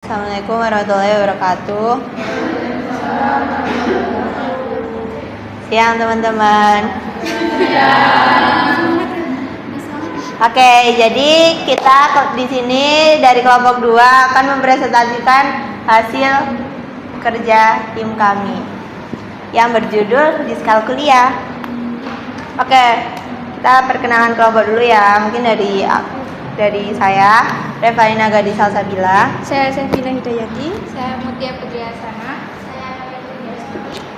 Assalamualaikum warahmatullahi wabarakatuh. Siang teman-teman. Oke, jadi kita di sini dari kelompok 2 akan mempresentasikan hasil kerja tim kami yang berjudul Diskalkulia. Oke, kita perkenalan kelompok dulu ya. Mungkin dari saya, Revalina Gadis Salsabila. Saya Sevina Hidayati. Saya Mutia Putriasana.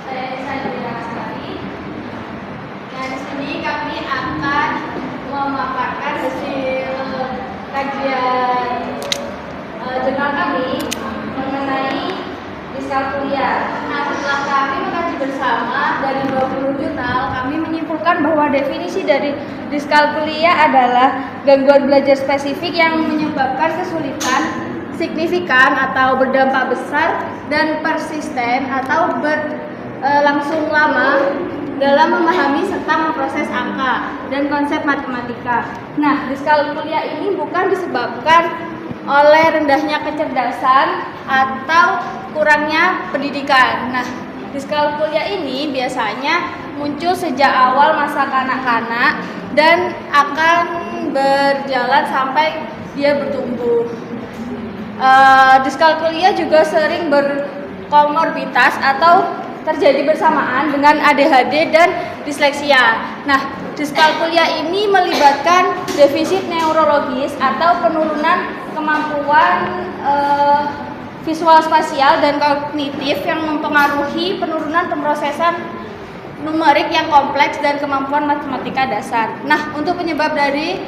Saya Sandra Askari. Nah, di sini kami akan memaparkan hasil kajian jurnal kami mengenai Diskalkulia. Nah, setelah kami mengkaji bersama dari 20 jurnal, kami menyimpulkan bahwa definisi dari Diskalkulia adalah gangguan belajar spesifik yang menyebabkan kesulitan signifikan atau berdampak besar dan persisten atau berlangsung lama dalam memahami serta memproses angka dan konsep matematika. Nah, Diskalkulia ini bukan disebabkan oleh rendahnya kecerdasan atau kurangnya pendidikan. Nah, Diskalkulia ini biasanya muncul sejak awal masa kanak-kanak dan akan berjalan sampai dia bertumbuh. Diskalkulia juga sering berkomorbitas atau terjadi bersamaan dengan ADHD dan disleksia. Nah, Diskalkulia ini melibatkan defisit neurologis atau penurunan kemampuan visual spasial dan kognitif yang mempengaruhi penurunan pemrosesan numerik yang kompleks dan kemampuan matematika dasar. Nah, untuk penyebab dari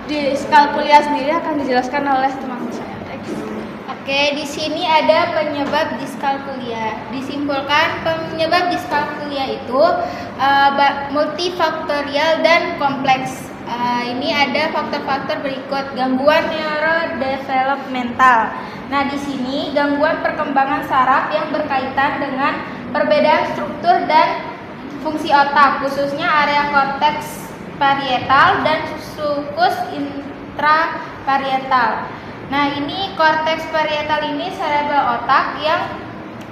Diskalkulia sendiri akan dijelaskan oleh teman saya. Oke, di sini ada penyebab Diskalkulia. Disimpulkan penyebab Diskalkulia itu multifaktorial dan kompleks. Ini ada faktor-faktor berikut: gangguan neurodevelopmental. Nah, di sini gangguan perkembangan saraf yang berkaitan dengan perbedaan struktur dan fungsi otak, khususnya area korteks parietal dan sulcus intraparietal. Nah, ini korteks parietal ini serebel otak yang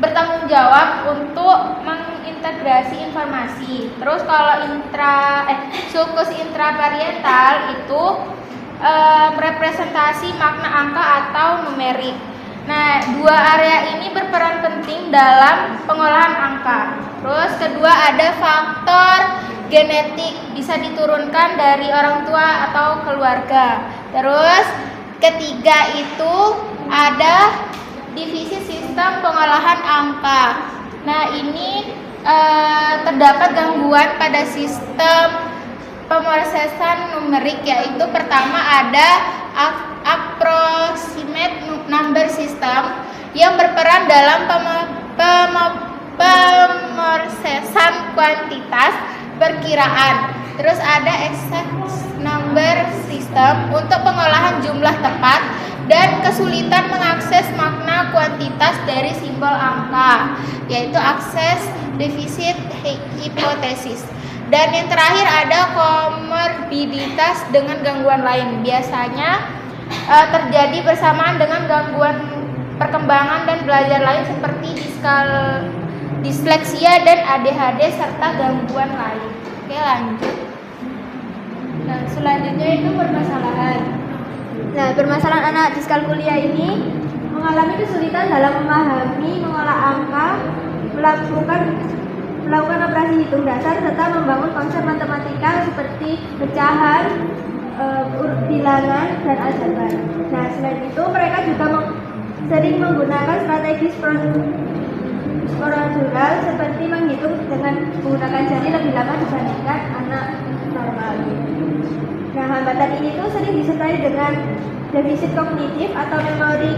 bertanggung jawab untuk mengintegrasi informasi. Terus kalau sulcus intraparietal itu representasi makna angka atau numerik. Nah, dua area ini berperan penting dalam pengolahan angka. Terus kedua ada faktor genetik, bisa diturunkan dari orang tua atau keluarga. Terus ketiga itu ada divisi sistem pengolahan angka. Nah, ini terdapat gangguan pada sistem pemrosesan numerik, yaitu pertama ada approximate number system yang berperan dalam pemrosesan kuantitas perkiraan. Terus ada exact number system untuk pengolahan jumlah tepat dan kesulitan mengakses makna kuantitas dari simbol angka, yaitu access deficit hypothesis. Dan yang terakhir ada komorbiditas dengan gangguan lain. Biasanya terjadi bersamaan dengan gangguan perkembangan dan belajar lain seperti disleksia dan ADHD serta gangguan lain. Oke, lanjut. Nah, selanjutnya itu permasalahan. Nah, permasalahan anak Diskalkulia ini mengalami kesulitan dalam memahami, mengolah angka, melakukan operasi hitung dasar serta membangun konsep matematika seperti pecahan, bilangan, dan aljabar. Nah, selain itu mereka juga sering menggunakan strategi prosedural seperti menghitung dengan menggunakan jari lebih lama dibandingkan anak normal. Nah, hambatan ini tuh sering disertai dengan defisit kognitif atau memori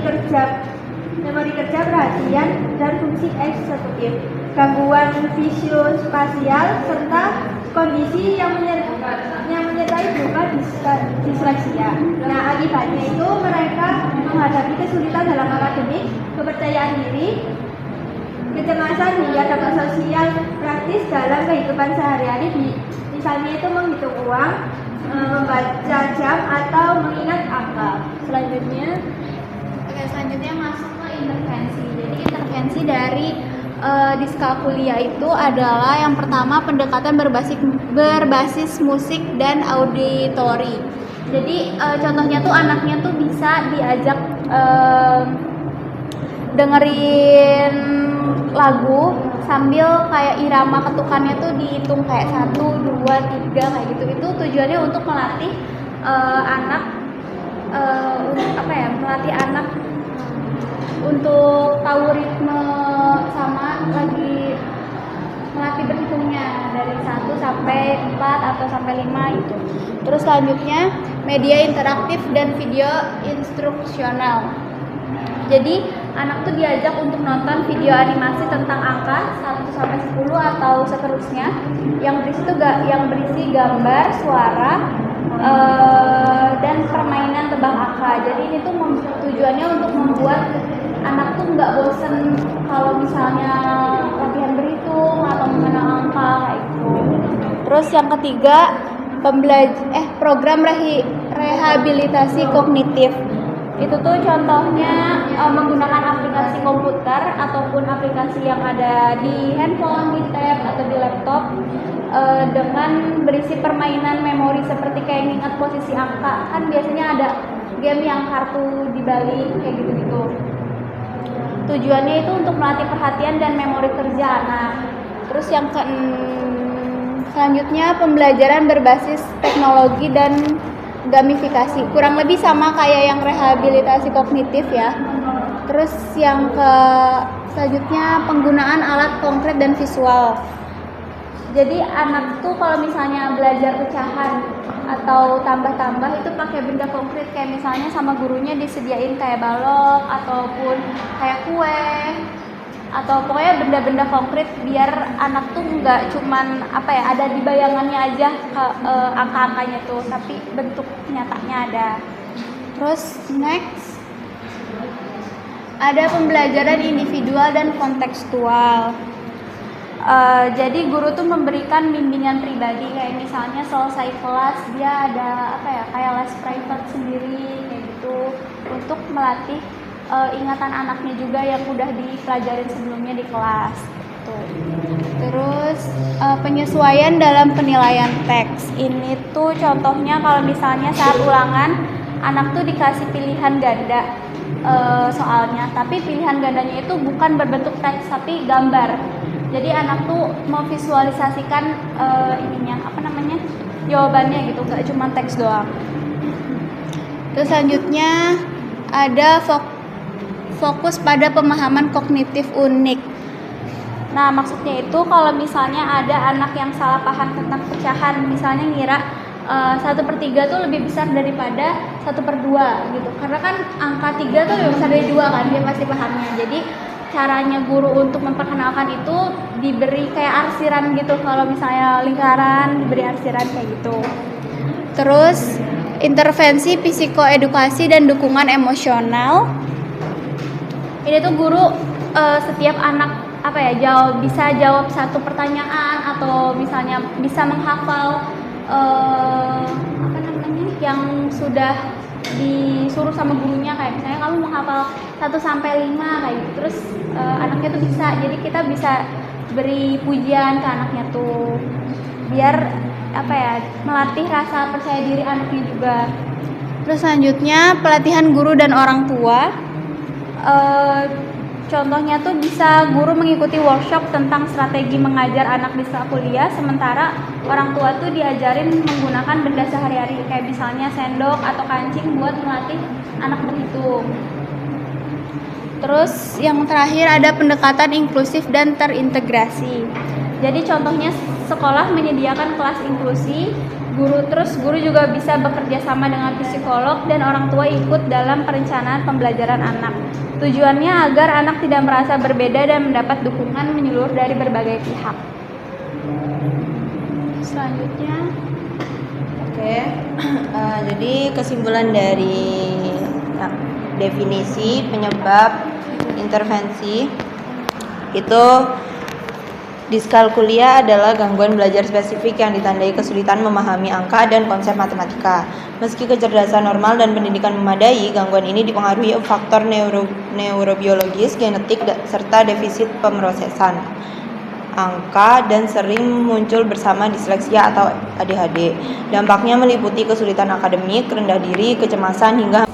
kerja perhatian dan fungsi eksekutif, gangguan visiospasial serta kondisi yang menyertai berupa disleksia. Nah, akibatnya itu mereka menghadapi kesulitan dalam akademik, kepercayaan diri, kecemasan hingga dampak sosial praktis dalam kehidupan sehari-hari, misalnya itu menghitung uang, membaca jam atau mengingat angka. Selanjutnya Selanjutnya masuk ke intervensi. Jadi intervensi dari diskalkulia itu adalah yang pertama pendekatan berbasis musik dan auditori. Jadi contohnya tuh anaknya tuh bisa diajak dengerin lagu sambil kayak irama ketukannya tuh dihitung kayak 1, 2, 3 kayak gitu. Itu tujuannya untuk melatih anak melatih anak untuk tahu ritme sama lagi melatih berhitungnya dari 1 sampai 4 atau sampai 5 gitu. Terus selanjutnya media interaktif dan video instruksional. Jadi anak tuh diajak untuk nonton video animasi tentang angka 1 sampai 10 atau seterusnya yang berisi gambar, suara, dan permainan tebak angka. Jadi ini tuh tujuannya untuk membuat anak tuh nggak bosen kalau misalnya latihan berhitung atau mengenal angka kayak gitu. Terus yang ketiga program rehabilitasi kognitif. Itu tuh contohnya menggunakan aplikasi komputer ataupun aplikasi yang ada di handphone, di tab atau di laptop dengan berisi permainan memori seperti kayak ngingat posisi angka. Kan biasanya ada game yang kartu dibalik kayak gitu-gitu. Tujuannya itu untuk melatih perhatian dan memori kerja anak. Terus yang selanjutnya pembelajaran berbasis teknologi dan gamifikasi. Kurang lebih sama kayak yang rehabilitasi kognitif ya. Terus yang selanjutnya penggunaan alat konkret dan visual. Jadi anak tuh kalau misalnya belajar pecahan atau tambah-tambah itu pakai benda konkret kayak misalnya sama gurunya disediain kayak balok ataupun kayak kue atau pokoknya benda-benda konkret biar anak tuh nggak cuman ada di bayangannya aja angka-angkanya tuh, tapi bentuk nyatanya ada. Terus next ada pembelajaran individual dan kontekstual. Jadi guru tuh memberikan bimbingan pribadi kayak misalnya selesai kelas dia ada kayak les private sendiri kayak gitu untuk melatih ingatan anaknya juga yang udah dipelajarin sebelumnya di kelas. Tuh. Terus penyesuaian dalam penilaian teks. Ini tuh contohnya kalau misalnya saat ulangan anak tuh dikasih pilihan ganda soalnya, tapi pilihan gandanya itu bukan berbentuk teks tapi gambar. Jadi anak tuh memvisualisasikan jawabannya gitu, gak cuma teks doang. Terus selanjutnya ada fokus pada pemahaman kognitif unik. Nah maksudnya itu kalau misalnya ada anak yang salah paham tentang pecahan, misalnya ngira 1/3 tuh lebih besar daripada 1/2 gitu. Karena kan angka 3 tuh lebih besar dari 2 kan, dia pasti pahamnya. Jadi caranya guru untuk memperkenalkan itu diberi kayak arsiran gitu. Kalau misalnya lingkaran diberi arsiran kayak gitu. Terus intervensi psikoedukasi dan dukungan emosional. Ini tuh guru setiap anak bisa jawab satu pertanyaan atau misalnya bisa menghafal yang sudah disuruh sama gurunya, kayak misalnya kamu menghafal 1 sampai 5 kayak gitu. Terus anaknya tuh bisa, jadi kita bisa beri pujian ke anaknya tuh biar melatih rasa percaya diri anaknya juga. Terus selanjutnya pelatihan guru dan orang tua. Contohnya tuh bisa guru mengikuti workshop tentang strategi mengajar anak diskalkulia, sementara orang tua tuh diajarin menggunakan benda sehari-hari kayak misalnya sendok atau kancing buat melatih anak berhitung. Terus yang terakhir ada pendekatan inklusif dan terintegrasi. Jadi contohnya sekolah menyediakan kelas inklusi, guru juga bisa bekerja sama dengan psikolog dan orang tua ikut dalam perencanaan pembelajaran anak. Tujuannya agar anak tidak merasa berbeda dan mendapat dukungan menyeluruh dari berbagai pihak. Selanjutnya, jadi kesimpulan dari definisi, penyebab, intervensi itu Diskalkulia adalah gangguan belajar spesifik yang ditandai kesulitan memahami angka dan konsep matematika. Meski kecerdasan normal dan pendidikan memadai, gangguan ini dipengaruhi faktor neurobiologis, genetik, serta defisit pemrosesan angka dan sering muncul bersama disleksia atau ADHD. Dampaknya meliputi kesulitan akademik, rendah diri, kecemasan, hingga